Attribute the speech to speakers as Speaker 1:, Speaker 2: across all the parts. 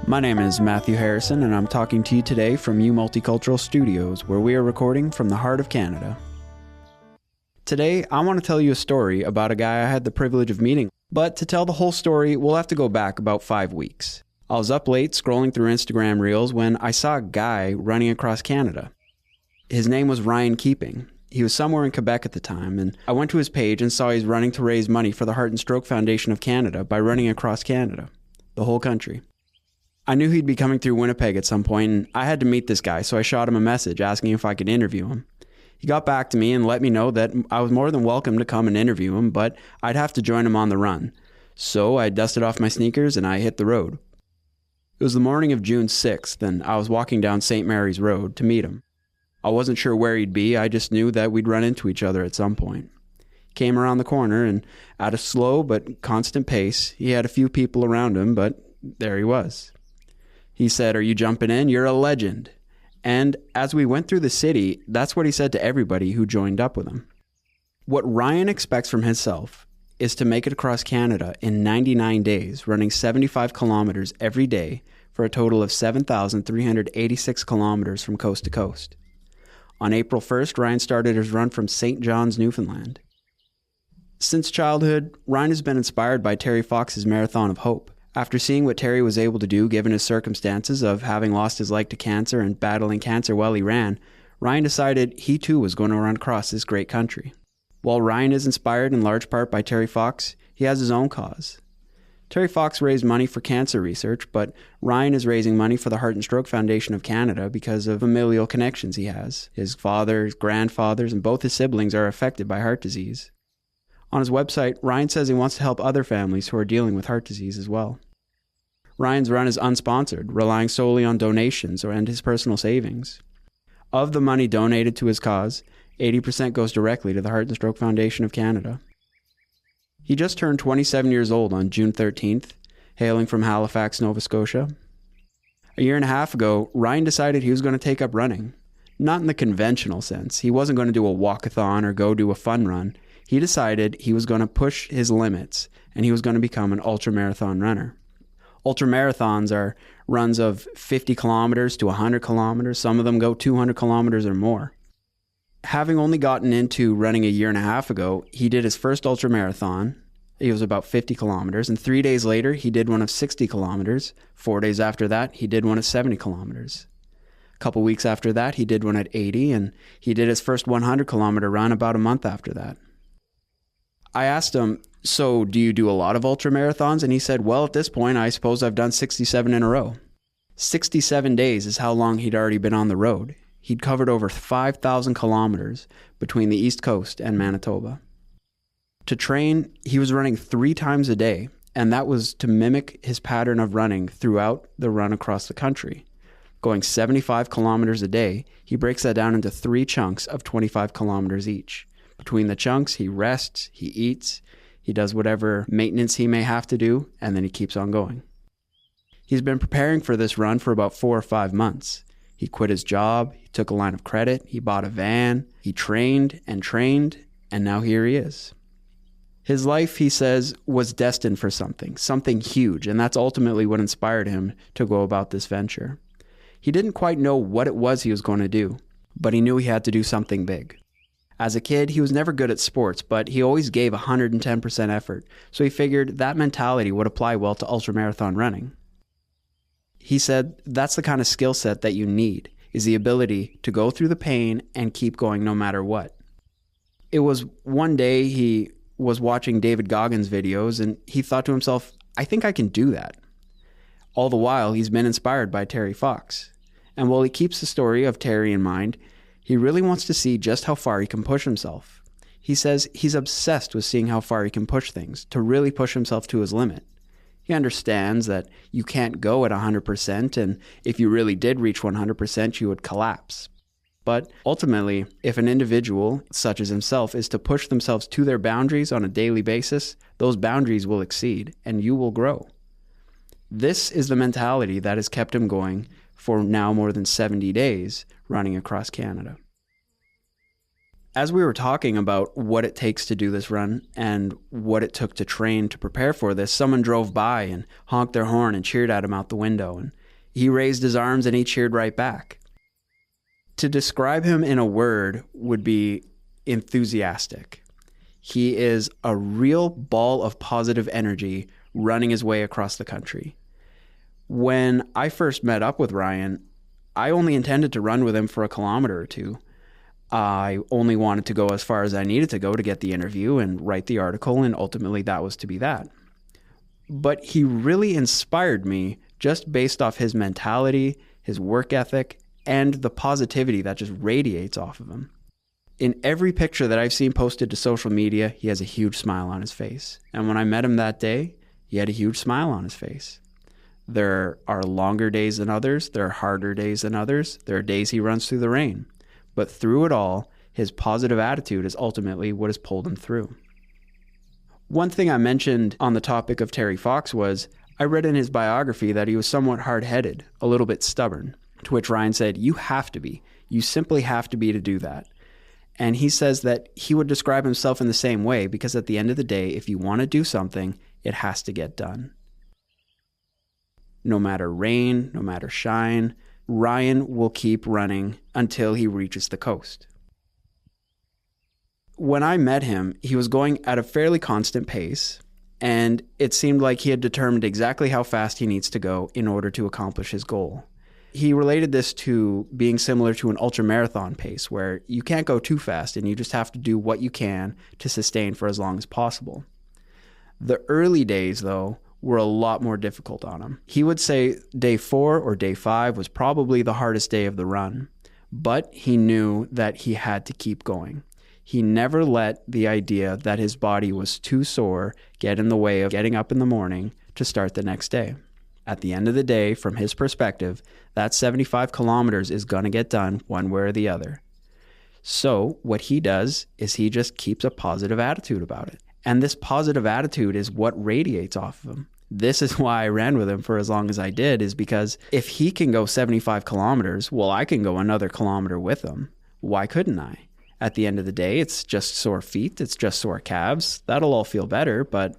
Speaker 1: My name is Matthew Harrison, and I'm talking to you today from Multicultural Studios, where we are recording from the heart of Canada. Today, I want to tell you a story about a guy I had the privilege of meeting, but to tell the whole story, we'll have to go back about 5 weeks. I was up late scrolling through Instagram Reels when I saw a guy running across Canada. His name was Ryan Keeping. He was somewhere in Quebec at the time, and I went to his page and saw he's running to raise money for the Heart and Stroke Foundation of Canada by running across Canada, the whole country. I knew he'd be coming through Winnipeg at some point, and I had to meet this guy, so I shot him a message asking if I could interview him. He got back to me and let me know that I was more than welcome to come and interview him, but I'd have to join him on the run. So I dusted off my sneakers and I hit the road. It was the morning of June 6th, and I was walking down St. Mary's Road to meet him. I wasn't sure where he'd be, I just knew that we'd run into each other at some point. He came around the corner, and at a slow but constant pace, he had a few people around him, but there he was. He said, "Are you jumping in? You're a legend." And as we went through the city, that's what he said to everybody who joined up with him. What Ryan expects from himself is to make it across Canada in 99 days, running 75 kilometers every day for a total of 7,386 kilometers from coast to coast. On April 1st, Ryan started his run from St. John's, Newfoundland. Since childhood, Ryan has been inspired by Terry Fox's Marathon of Hope. After seeing what Terry was able to do given his circumstances of having lost his leg to cancer and battling cancer while he ran, Ryan decided he too was going to run across this great country. While Ryan is inspired in large part by Terry Fox, he has his own cause. Terry Fox raised money for cancer research, but Ryan is raising money for the Heart and Stroke Foundation of Canada because of familial connections he has. His father, his grandfathers, and both his siblings are affected by heart disease. On his website, Ryan says he wants to help other families who are dealing with heart disease as well. Ryan's run is unsponsored, relying solely on donations and his personal savings. Of the money donated to his cause, 80% goes directly to the Heart and Stroke Foundation of Canada. He just turned 27 years old on June 13th, hailing from Halifax, Nova Scotia. A year and a half ago, Ryan decided he was going to take up running. Not in the conventional sense. He wasn't going to do a walkathon or go do a fun run. He decided he was going to push his limits, and he was going to become an ultramarathon runner. Ultramarathons are runs of 50 kilometers to 100 kilometers. Some of them go 200 kilometers or more. Having only gotten into running a year and a half ago, he did his first ultramarathon. It was about 50 kilometers. And 3 days later, he did one of 60 kilometers. 4 days after that, he did one of 70 kilometers. A couple weeks after that, he did one at 80. And he did his first 100 kilometer run about a month after that. I asked him, "So do you do a lot of ultramarathons?" And he said, "Well, at this point, I suppose I've done 67 in a row." 67 days is how long he'd already been on the road. He'd covered over 5,000 kilometers between the East Coast and Manitoba. To train, he was running 3 times a day, and that was to mimic his pattern of running throughout the run across the country. Going 75 kilometers a day, he breaks that down into 3 chunks of 25 kilometers each. Between the chunks, he rests, he eats, he does whatever maintenance he may have to do, and then he keeps on going. He's been preparing for this run for about 4 or 5 months. He quit his job, he took a line of credit, he bought a van, he trained, and now here he is. His life, he says, was destined for something huge, and that's ultimately what inspired him to go about this venture. He didn't quite know what it was he was going to do, but he knew he had to do something big. As a kid, he was never good at sports, but he always gave 110% effort, so he figured that mentality would apply well to ultramarathon running. He said that's the kind of skill set that you need, is the ability to go through the pain and keep going no matter what. It was one day he was watching David Goggins' videos, and he thought to himself, "I think I can do that." All the while, he's been inspired by Terry Fox. And while he keeps the story of Terry in mind, he really wants to see just how far he can push himself. He says he's obsessed with seeing how far he can push things, to really push himself to his limit. He understands that you can't go at 100%, and if you really did reach 100%, you would collapse. But ultimately, if an individual, such as himself, is to push themselves to their boundaries on a daily basis, those boundaries will exceed, and you will grow. This is the mentality that has kept him going for now more than 70 days running across Canada. As we were talking about what it takes to do this run and what it took to train to prepare for this, someone drove by and honked their horn and cheered at him out the window. And he raised his arms and he cheered right back. To describe him in a word would be enthusiastic. He is a real ball of positive energy running his way across the country. When I first met up with Ryan, I only intended to run with him for a kilometer or two. I only wanted to go as far as I needed to go to get the interview and write the article, and ultimately that was to be that. But he really inspired me just based off his mentality, his work ethic, and the positivity that just radiates off of him. In every picture that I've seen posted to social media, he has a huge smile on his face. And when I met him that day, he had a huge smile on his face. There are longer days than others. There are harder days than others. There are days he runs through the rain. But through it all, his positive attitude is ultimately what has pulled him through. One thing I mentioned on the topic of Terry Fox was I read in his biography that he was somewhat hard-headed, a little bit stubborn, to which Ryan said, "You have to be. You simply have to be to do that." And he says that he would describe himself in the same way because at the end of the day, if you want to do something, it has to get done. No matter rain, no matter shine, Ryan will keep running until he reaches the coast. When I met him, he was going at a fairly constant pace, and it seemed like he had determined exactly how fast he needs to go in order to accomplish his goal. He related this to being similar to an ultramarathon pace, where you can't go too fast and you just have to do what you can to sustain for as long as possible. The early days, though, were a lot more difficult on him. He would say day 4 or day 5 was probably the hardest day of the run, but he knew that he had to keep going. He never let the idea that his body was too sore get in the way of getting up in the morning to start the next day. At the end of the day, from his perspective, that 75 kilometers is going to get done one way or the other. So what he does is he just keeps a positive attitude about it. And this positive attitude is what radiates off of him. This is why I ran with him for as long as I did, is because if he can go 75 kilometers, well, I can go another kilometer with him. Why couldn't I? At the end of the day, it's just sore feet, it's just sore calves. That'll all feel better, but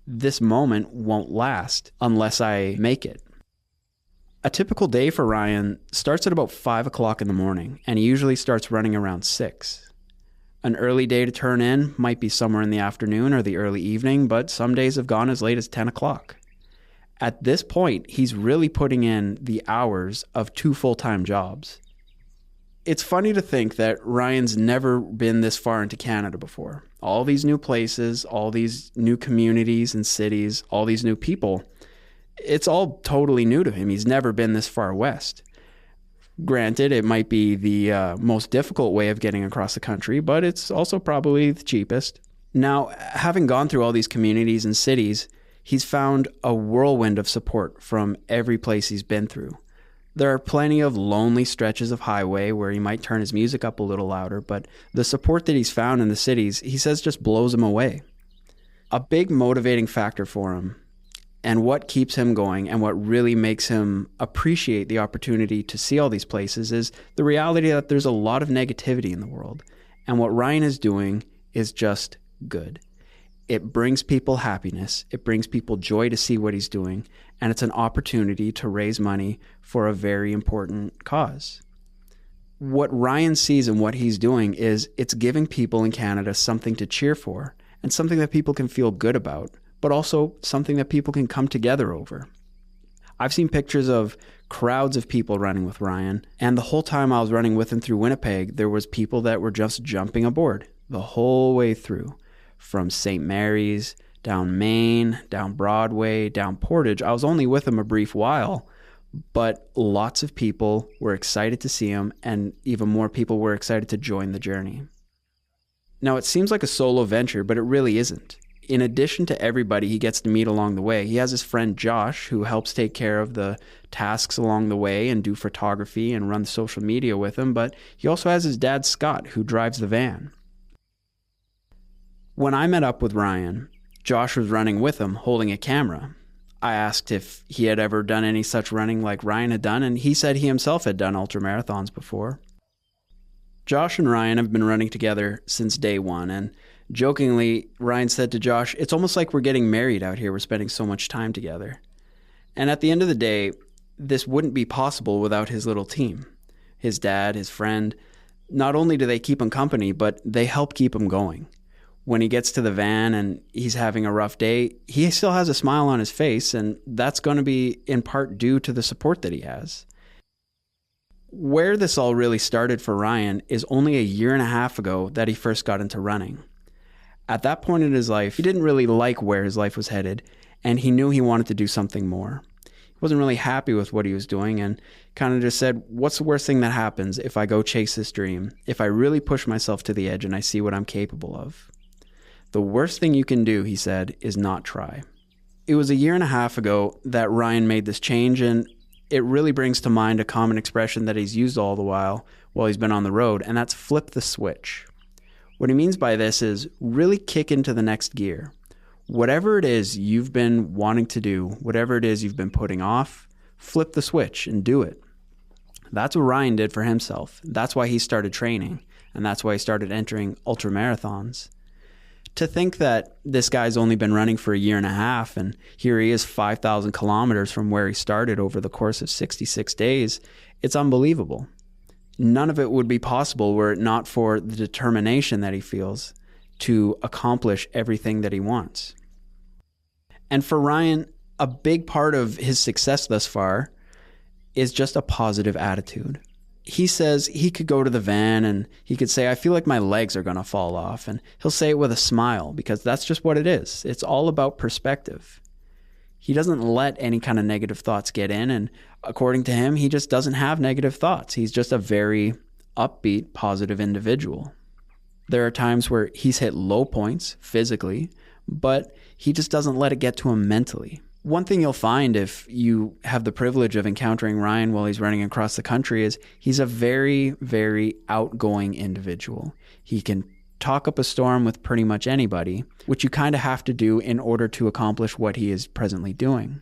Speaker 1: this moment won't last unless I make it. A typical day for Ryan starts at about 5 o'clock in the morning, and he usually starts running around 6. An early day to turn in might be somewhere in the afternoon or the early evening, but some days have gone as late as 10 o'clock. At this point, he's really putting in the hours of 2 full-time jobs. It's funny to think that Ryan's never been this far into Canada before. All these new places, all these new communities and cities, all these new people, it's all totally new to him. He's never been this far west. Granted, it might be the most difficult way of getting across the country, but it's also probably the cheapest. Now, having gone through all these communities and cities, he's found a whirlwind of support from every place he's been through. There are plenty of lonely stretches of highway where he might turn his music up a little louder, but the support that he's found in the cities, he says, just blows him away. A big motivating factor for him, and what keeps him going and what really makes him appreciate the opportunity to see all these places, is the reality that there's a lot of negativity in the world. And what Ryan is doing is just good. It brings people happiness. It brings people joy to see what he's doing. And it's an opportunity to raise money for a very important cause. What Ryan sees in what he's doing is it's giving people in Canada something to cheer for and something that people can feel good about, but also something that people can come together over. I've seen pictures of crowds of people running with Ryan, and the whole time I was running with him through Winnipeg, there was people that were just jumping aboard the whole way through. From St. Mary's, down Main, down Broadway, down Portage. I was only with him a brief while, but lots of people were excited to see him, and even more people were excited to join the journey. Now, it seems like a solo venture, but it really isn't. In addition to everybody he gets to meet along the way, he has his friend Josh, who helps take care of the tasks along the way and do photography and run social media with him, but he also has his dad Scott, who drives the van. When I met up with Ryan, Josh was running with him, holding a camera. I asked if he had ever done any such running like Ryan had done, and he said he himself had done ultramarathons before. Josh and Ryan have been running together since day one, and jokingly, Ryan said to Josh, "It's almost like we're getting married out here. We're spending so much time together." And at the end of the day, this wouldn't be possible without his little team. His dad, his friend, not only do they keep him company, but they help keep him going. When he gets to the van and he's having a rough day, he still has a smile on his face, and that's going to be in part due to the support that he has. Where this all really started for Ryan is only a year and a half ago that he first got into running. At that point in his life, he didn't really like where his life was headed, and he knew he wanted to do something more. He wasn't really happy with what he was doing and kind of just said, what's the worst thing that happens if I go chase this dream, if I really push myself to the edge and I see what I'm capable of? The worst thing you can do, he said, is not try. It was a year and a half ago that Ryan made this change, and it really brings to mind a common expression that he's used all the while he's been on the road, and that's flip the switch. What he means by this is really kick into the next gear. Whatever it is you've been wanting to do, whatever it is you've been putting off, flip the switch and do it. That's what Ryan did for himself. That's why he started training, and that's why he started entering ultramarathons. To think that this guy's only been running for a year and a half, and here he is 5,000 kilometers from where he started over the course of 66 days, it's unbelievable. None of it would be possible were it not for the determination that he feels to accomplish everything that he wants. And for Ryan, a big part of his success thus far is just a positive attitude. He says he could go to the van and he could say, I feel like my legs are going to fall off. And he'll say it with a smile because that's just what it is. It's all about perspective. He doesn't let any kind of negative thoughts get in. And according to him, he just doesn't have negative thoughts. He's just a very upbeat, positive individual. There are times where he's hit low points physically, but he just doesn't let it get to him mentally. One thing you'll find if you have the privilege of encountering Ryan while he's running across the country is he's a very, very outgoing individual. He can talk up a storm with pretty much anybody, which you kind of have to do in order to accomplish what he is presently doing.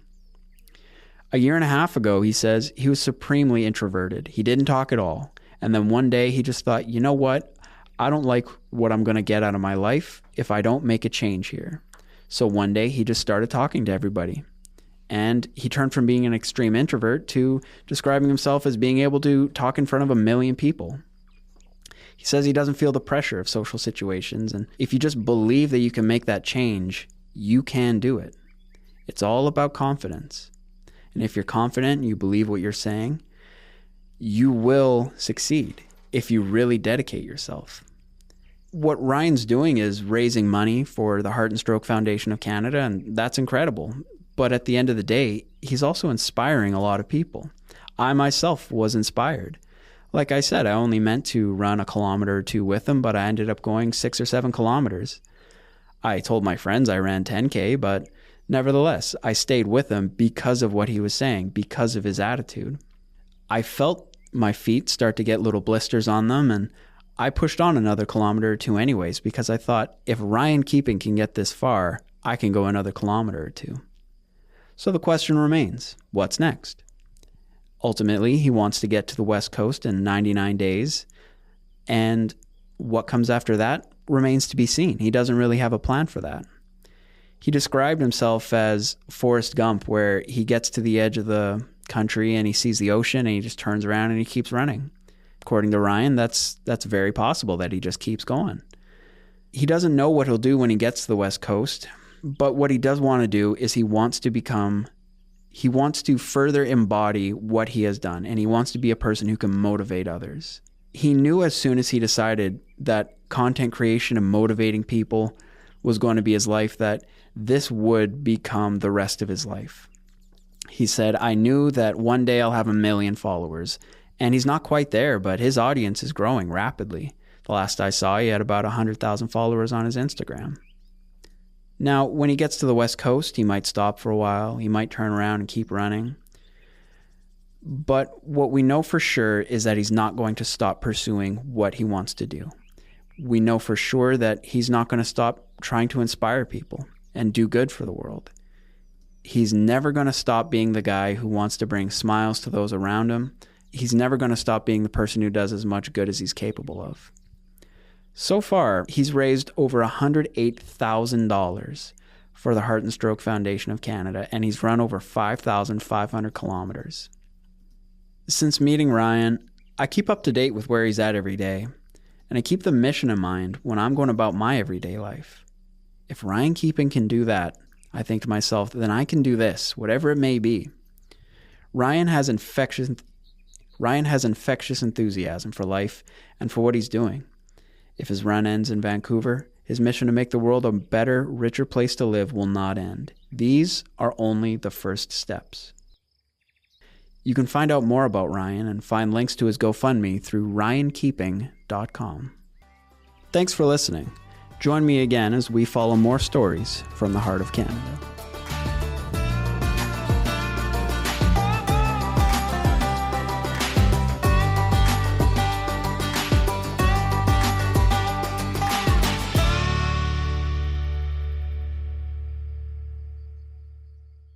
Speaker 1: A year and a half ago, he says he was supremely introverted. He didn't talk at all. And then one day he just thought, you know what? I don't like what I'm going to get out of my life if I don't make a change here. So one day he just started talking to everybody. And he turned from being an extreme introvert to describing himself as being able to talk in front of 1 million people. He says he doesn't feel the pressure of social situations. And if you just believe that you can make that change, you can do it. It's all about confidence. And if you're confident and you believe what you're saying, you will succeed if you really dedicate yourself. What Ryan's doing is raising money for the Heart and Stroke Foundation of Canada, and that's incredible. But at the end of the day, he's also inspiring a lot of people. I myself was inspired. Like I said, I only meant to run a kilometer or two with him, but I ended up going 6 or 7 kilometers. I told my friends I ran 10K, but nevertheless, I stayed with him because of what he was saying, because of his attitude. I felt my feet start to get little blisters on them, and I pushed on another kilometer or two anyways, because I thought, if Ryan Keeping can get this far, I can go another kilometer or two. So the question remains, what's next? Ultimately, he wants to get to the West Coast in 99 days, and what comes after that remains to be seen. He doesn't really have a plan for that. He described himself as Forrest Gump, where he gets to the edge of the country and he sees the ocean and he just turns around and he keeps running. According to Ryan, that's very possible that he just keeps going. He doesn't know what he'll do when he gets to the West Coast, but what he does want to do is he wants to further embody what he has done, and he wants to be a person who can motivate others. He knew as soon as he decided that content creation and motivating people was going to be his life, that this would become the rest of his life. He said, I knew that one day I'll have 1 million followers, and he's not quite there, but his audience is growing rapidly. The last I saw, he had about 100,000 followers on his Instagram. Now, when he gets to the West Coast, he might stop for a while. He might turn around and keep running. But what we know for sure is that he's not going to stop pursuing what he wants to do. We know for sure that he's not going to stop trying to inspire people and do good for the world. He's never going to stop being the guy who wants to bring smiles to those around him he's never going to stop being the person who does as much good as he's capable of. So far, he's raised over $108,000 for the Heart and Stroke Foundation of Canada, and he's run over 5,500 kilometers. Since meeting Ryan, I keep up to date with where he's at every day, and I keep the mission in mind when I'm going about my everyday life. If Ryan Keeping can do that, I think to myself, then I can do this, whatever it may be. Ryan has infectious enthusiasm for life and for what he's doing. If his run ends in Vancouver, his mission to make the world a better, richer place to live will not end. These are only the first steps. You can find out more about Ryan and find links to his GoFundMe through ryankeeping.com. Thanks for listening. Join me again as we follow more stories from the heart of Canada.